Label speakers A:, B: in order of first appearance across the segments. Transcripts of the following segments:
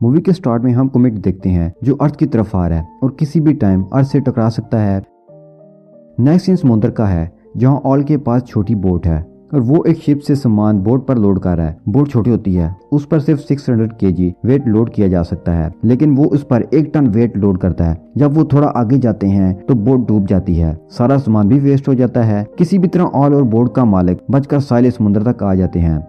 A: Movie के start में हम कोमेट देखते हैं जो अर्थ की तरफ आ रहा है और किसी भी टाइम अर्थ से टकरा सकता है। नेक्स्ट सीन समुद्र का है जहां ऑल के पास छोटी बोट है और वो एक शिप से सामान बोट पर लोड कर रहा है। बोट छोटी होती है, उस पर सिर्फ 600 kg वेट लोड किया जा सकता है, लेकिन वो उस पर 1 टन वेट लोड करता है। जब वो थोड़ा आगे जाते हैं तो बोट डूब जाती है, सारा सामान भी वेस्ट हो जाता है। किसी भी तरह ऑल और बोट का मालिक बचकर साइले समुद्र तक आ जाते हैं।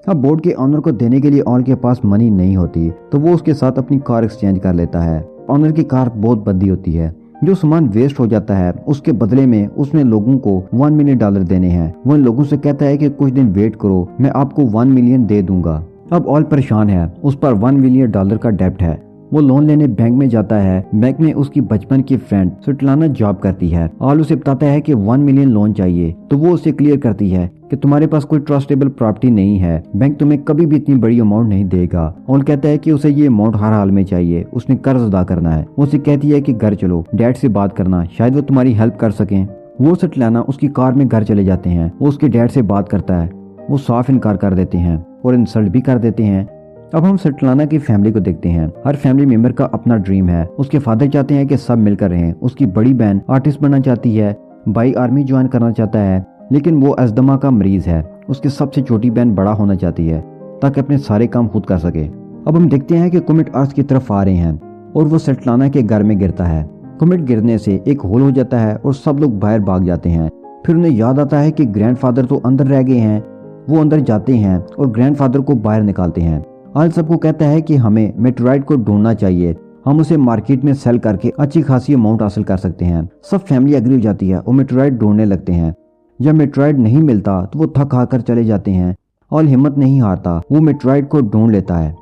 A: अब बोट के ऑनर को देने के लिए ऑल के पास मनी नहीं होती तो वो उसके साथ अपनी कार एक्सचेंज कर लेता है। ऑनर की कार बहुत बदी होती है। जो सामान वेस्ट हो जाता है उसके बदले में उसने लोगों को $1 मिलियन देने हैं। वो इन लोगों से कहता है कि कुछ दिन वेट करो, मैं आपको 1 मिलियन दे दूंगा। अब ऑल परेशान है, उस पर $1 मिलियन का डेब्ट है। वो लोन लेने बैंक में जाता है। बैंक में उसकी बचपन की फ्रेंड स्वेटलाना जॉब करती है। ऑल उसे बताता है कि 1 मिलियन लोन चाहिए तो वो उसे क्लियर करती है कि तुम्हारे पास कोई ट्रस्टेबल प्रॉपर्टी नहीं है, बैंक तुम्हें कभी भी इतनी बड़ी अमाउंट नहीं देगा। ऑल कहता है कि उसे ये अमाउंट हर हाल में चाहिए, उसने कर्ज अदा करना है। वो उसे कहती है कि घर चलो, डैड से बात करना, शायद वो तुम्हारी हेल्प कर सकें। वो स्वेटलाना उसकी कार में घर चले जाते हैं। वो उसके डैड से बात करता है, वो साफ इनकार कर देते हैं और इंसल्ट भी कर देते हैं। अब हम स्वेटलाना की फैमिली को देखते हैं। हर फैमिली मेंबर का अपना ड्रीम है। उसके फादर चाहते हैं कि सब मिलकर रहें। उसकी बड़ी बहन आर्टिस्ट बनना चाहती है, भाई आर्मी ज्वाइन करना चाहता है, लेकिन वो अस्थमा का मरीज है। उसकी सबसे छोटी बहन बड़ा होना चाहती है ताकि अपने सारे काम खुद कर सके। अब हम देखते हैं कि कोमेट अर्थ की तरफ आ रहे हैं और वो स्वेटलाना के घर में गिरता है। कोमेट गिरने से एक होल हो जाता है और सब लोग बाहर भाग जाते हैं। फिर उन्हें याद आता है कि ग्रैंडफादर तो अंदर रह गए हैं। वो अंदर जाते हैं और ग्रैंडफादर को बाहर निकालते हैं। ऑल सबको कहता है कि हमें मेटेराइट को ढूंढना चाहिए, हम उसे मार्केट में सेल करके अच्छी खासी अमाउंट हासिल कर सकते हैं। सब फैमिली एग्री हो जाती है और मेटेराइट ढूंढने लगते हैं। जब मेटेराइट नहीं मिलता तो वो थक हार कर चले जाते हैं। ऑल हिम्मत नहीं हारता, वो मेटेराइट को ढूंढ लेता है।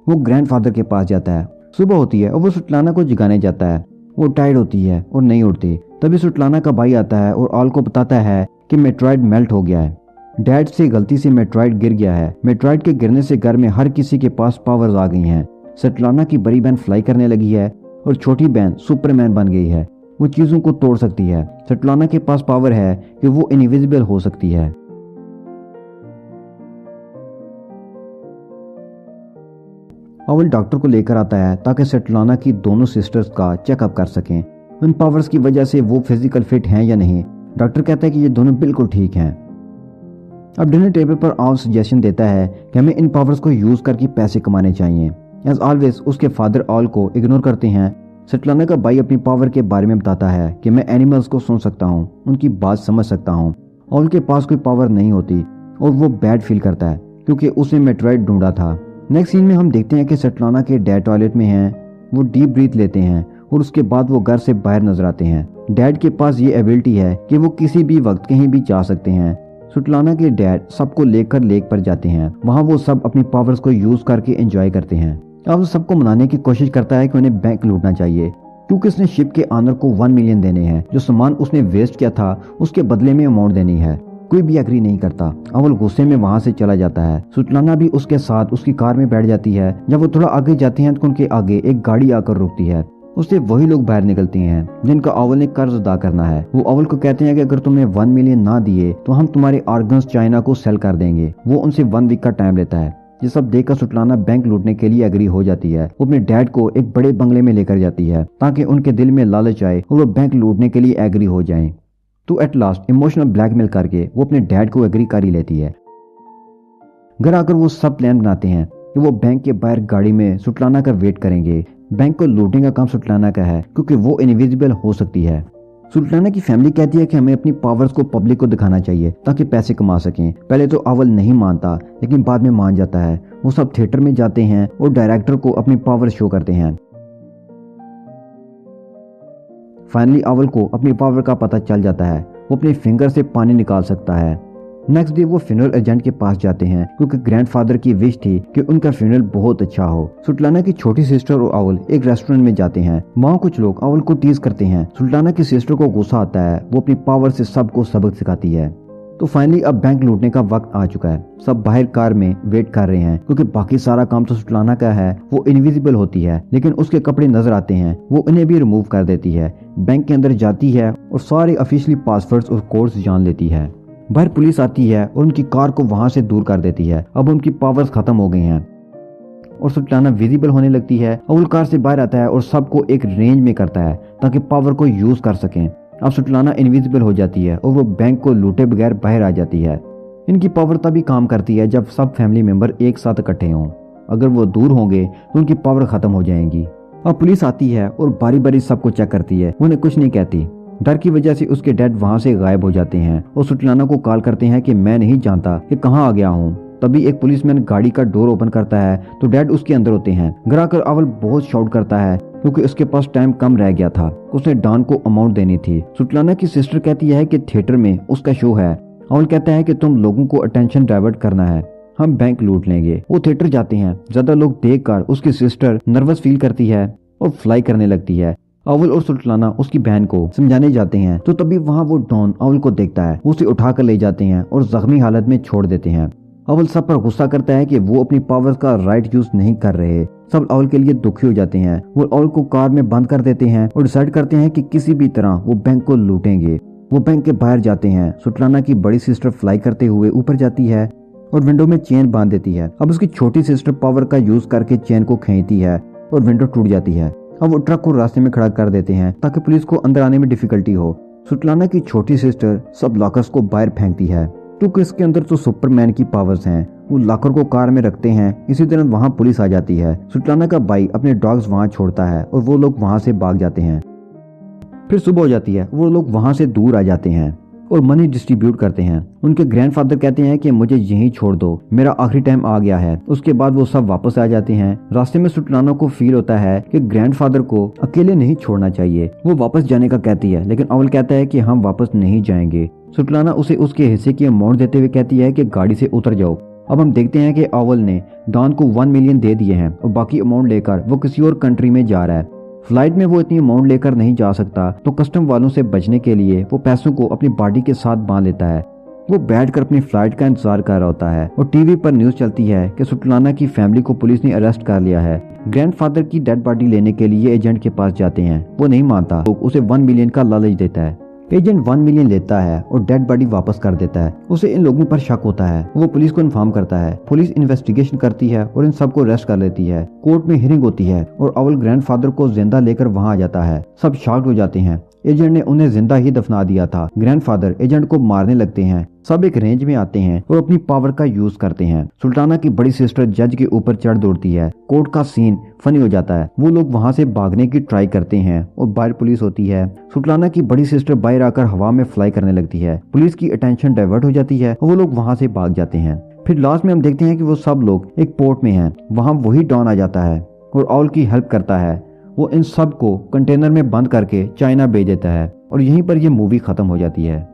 A: वो ग्रैंडफादर के पास जाता है। सुबह होती है और वो स्वेटलाना को जगाने जाता है। वो टायर्ड होती है और नहीं उठती। तभी स्वेटलाना का भाई आता है और ऑल को बताता है कि मेटेराइट मेल्ट हो गया है। डैड से गलती से मेटेराइट गिर गया है। मेटेराइट के गिरने से घर में हर किसी के पास पावर्स आ गई हैं। स्वेटलाना की बड़ी बहन फ्लाई करने लगी है और छोटी बहन सुपरमैन बन गई है। वो चीजों को तोड़ सकती है। स्वेटलाना के पास पावर है कि वो इनविजिबल हो सकती है। ऑल डॉक्टर को लेकर आता है ताकि स्वेटलाना की दोनों सिस्टर्स का चेकअप कर सकें। उन पावर्स की वजह से वो फिजिकल फिट हैं या नहीं। डॉक्टर कहता है कि ये दोनों बिल्कुल ठीक हैं। अब डिनर टेबल पर ऑल सजेशन देता है कि हमें इन पावर्स को यूज करके पैसे कमाने चाहिए। एज ऑलवेज उसके फादर ऑल को इग्नोर करते हैं। स्वेटलाना का भाई अपनी पावर के बारे में बताता है कि मैं एनिमल्स को सुन सकता हूँ, उनकी बात समझ सकता हूँ। ऑल के पास कोई पावर नहीं होती और वो बैड फील करता है क्योंकि उसने मेटेराइट ढूंढा था। नेक्स्ट सीन में हम देखते हैं कि स्वेटलाना के डैड टॉयलेट में हैं। वो डीप ब्रीथ लेते हैं और उसके बाद वो घर से बाहर नजर आते हैं। डैड के पास ये एबिलिटी है कि वो किसी भी वक्त कहीं भी जा सकते हैं। स्वेटलाना के डैड सबको लेकर लेक पर जाते हैं। वहाँ वो सब अपनी पावर्स को यूज करके एंजॉय करते हैं। अब वो सबको मनाने की कोशिश करता है कि उन्हें बैंक लूटना चाहिए क्योंकि उसने शिप के ऑनर को 1 मिलियन देने हैं। जो सामान उसने वेस्ट किया था उसके बदले में अमाउंट देनी है। कोई भी एग्री नहीं करता। अव्वल गुस्से में वहाँ से चला जाता है। स्वेटलाना भी उसके साथ उसकी कार में बैठ जाती है। जब वो थोड़ा आगे जाते हैं तो उनके आगे एक गाड़ी आकर रुकती है। उससे वही लोग बाहर निकलते हैं जिनका अव्वल ने कर्ज अदा करना है। वो अव्वल को कहते हैं कि अगर तुमने 1 मिलियन ना दिए तो हम तुम्हारे ऑर्गन्स चाइना को सेल कर देंगे। वो उनसे 1 वीक का टाइम लेता है। ये सब देखकर स्वेटलाना बैंक लूटने के लिए एग्री हो जाती है। वो अपने डैड को एक बड़े बंगले में लेकर जाती है ताकि उनके दिल में लालच आए और वो बैंक लूटने के लिए एग्री हो जाएं। तो एट लास्ट इमोशनल ब्लैकमेल करके वो अपने डैड को एग्री कर ही लेती है। घर आकर वो सब प्लान बनाते हैं कि वो बैंक के बाहर गाड़ी में स्वेटलाना का वेट करेंगे। बैंक को लूटने का काम स्वेटलाना का है क्योंकि वो इनविजिबल हो सकती है। स्वेटलाना की फैमिली कहती है कि हमें अपनी पावर्स को पब्लिक को दिखाना चाहिए ताकि पैसे कमा सकें। पहले तो अव्वल नहीं मानता लेकिन बाद में मान जाता है। वो सब थिएटर में जाते हैं और डायरेक्टर को अपनी पावर शो करते हैं। फाइनली अव्वल को अपनी पावर का पता चल जाता है। वो अपने फिंगर से पानी निकाल सकता है। नेक्स्ट डे वो फ्यूनरल एजेंट के पास जाते हैं क्योंकि ग्रैंडफादर की विश थी कि उनका फ्यूनरल बहुत अच्छा हो। स्वेटलाना की छोटी सिस्टर और अव्वल एक रेस्टोरेंट में जाते हैं। वहाँ कुछ लोग अव्वल को टीज करते हैं। स्वेटलाना की सिस्टर को गुस्सा आता है। वो अपनी पावर से सबको सबक सिखाती है। तो फाइनली अब बैंक लूटने का वक्त आ चुका है। सब बाहर कार में वेट कर रहे हैं क्योंकि बाकी सारा काम तो स्वेटलाना का है। वो इनविजिबल होती है लेकिन उसके कपड़े नजर आते हैं। वो उन्हें भी रिमूव कर देती है। बैंक के अंदर जाती है और सारे ऑफिशियली पासवर्ड्स और कोड्स जान लेती है। बाहर पुलिस आती है और उनकी कार को वहां से दूर कर देती है। अब उनकी पावर्स खत्म हो गई हैं। और सुल्ताना विजिबल होने लगती है। अव्वल कार से बाहर आता है और सबको एक रेंज में करता है ताकि पावर को यूज कर सकें। अब सुल्ताना इनविजिबल हो जाती है और वो बैंक को लूटे बगैर बाहर आ जाती है। इनकी पावर तभी काम करती है जब सब फैमिली मेंबर एक साथ इकट्ठे हों। अगर वो दूर होंगे तो उनकी पावर खत्म हो जाएगी। अब पुलिस आती है और बारी बारी सबको चेक करती है, उन्हें कुछ नहीं कहती। डर की वजह से उसके डैड वहां से गायब हो जाते हैं और सुल्ताना को कॉल करते हैं कि मैं नहीं जानता कि कहाँ आ गया हूँ। तभी एक पुलिसमैन गाड़ी का डोर ओपन करता है तो डैड उसके अंदर होते हैं। घर आकर अव्वल बहुत शाउट करता है क्योंकि उसके पास टाइम कम रह गया था। उसने डॉन को अमाउंट देनी थी। सुल्ताना की सिस्टर कहती है कि थिएटर में उसका शो है। अव्वल कहता है कि तुम लोगों को अटेंशन डाइवर्ट करना है, हम बैंक लूट लेंगे। वो थिएटर जाते हैं। ज्यादा लोग देखकर उसकी सिस्टर नर्वस फील करती है और फ्लाई करने लगती है। अव्वल और सुल्ताना उसकी बहन को समझाने जाते हैं तो तभी वहाँ वो डॉन अव्वल को देखता है। उसे उठाकर ले जाते हैं और जख्मी हालत में छोड़ देते हैं। अव्वल सब पर गुस्सा करता है कि वो अपनी पावर्स का राइट यूज नहीं कर रहे। सब अव्वल के लिए दुखी हो जाते हैं। वो अव्वल को कार में बंद कर देते हैं और डिसाइड करते हैं कि किसी भी तरह वो बैंक को लूटेंगे। वो बैंक के बाहर जाते हैं। सुल्ताना की बड़ी सिस्टर फ्लाई करते हुए ऊपर जाती है और विंडो में चेन बांध देती है। अब उसकी छोटी सिस्टर पावर का यूज करके चेन को खींचती है और विंडो टूट जाती है। अब वो ट्रक को रास्ते में खड़ा कर देते हैं ताकि पुलिस को अंदर आने में डिफिकल्टी हो। सुल्ताना की छोटी सिस्टर सब लॉकर्स को बाहर फेंकती है क्योंकि इसके अंदर तो सुपरमैन की पावर्स हैं। वो लॉकर को कार में रखते हैं। इसी तरह वहाँ पुलिस आ जाती है। सुल्ताना का भाई अपने डॉग्स वहाँ छोड़ता है और वो लोग वहाँ से भाग जाते हैं। फिर सुबह हो जाती है। वो लोग वहाँ से दूर आ जाते हैं और मनी डिस्ट्रीब्यूट करते हैं। उनके ग्रैंडफादर कहते हैं कि मुझे यहीं छोड़ दो, मेरा आखिरी टाइम आ गया है। उसके बाद वो सब वापस आ जाते हैं। रास्ते में सुल्ताना को फील होता है कि ग्रैंडफादर को अकेले नहीं छोड़ना चाहिए। वो वापस जाने का कहती है लेकिन अव्वल कहता है कि हम वापस नहीं जाएंगे। सुल्ताना उसे उसके हिस्से की अमाउंट देते हुए कहती है कि गाड़ी से उतर जाओ। अब हम देखते हैं कि अव्वल ने डॉन को 1 मिलियन दे दिए हैं और बाकी अमाउंट लेकर वो किसी और कंट्री में जा रहा है। फ्लाइट में वो इतनी अमाउंट लेकर नहीं जा सकता तो कस्टम वालों से बचने के लिए वो पैसों को अपनी बॉडी के साथ बांध लेता है। वो बैठकर अपनी फ्लाइट का इंतजार कर रहा होता है और टीवी पर न्यूज चलती है कि सुल्ताना की फैमिली को पुलिस ने अरेस्ट कर लिया है। ग्रैंडफादर की डेड बॉडी लेने के लिए एजेंट के पास जाते हैं। वो नहीं मानता तो उसे 1 मिलियन का लालच देता है। एजेंट 1 मिलियन लेता है और डेड बॉडी वापस कर देता है। उसे इन लोगों पर शक होता है। वो पुलिस को इन्फॉर्म करता है। पुलिस इन्वेस्टिगेशन करती है और इन सबको अरेस्ट कर लेती है। कोर्ट में हियरिंग होती है और अव्वल ग्रैंडफादर को जिंदा लेकर वहां आ जाता है। सब शॉक्ड हो जाते हैं। एजेंट ने उन्हें जिंदा ही दफना दिया था। ग्रैंडफादर एजेंट को मारने लगते हैं। सब एक रेंज में आते हैं और अपनी पावर का यूज करते हैं। सुल्ताना की बड़ी सिस्टर जज के ऊपर चढ़ दौड़ती है। कोर्ट का सीन फनी हो जाता है। वो लोग वहां से भागने की ट्राई करते हैं और बाहर पुलिस होती है। सुल्ताना की बड़ी सिस्टर बाहर आकर हवा में फ्लाई करने लगती है। पुलिस की अटेंशन डाइवर्ट हो जाती है और वो लोग वहां से भाग जाते हैं। फिर लास्ट में हम देखते हैं कि वो सब लोग एक पोर्ट में हैं। वहां वही डॉन आ जाता है और अव्वल की हेल्प करता है। वो इन सब को कंटेनर में बंद करके चाइना भेज देता है और यहीं पर यह मूवी खत्म हो जाती है।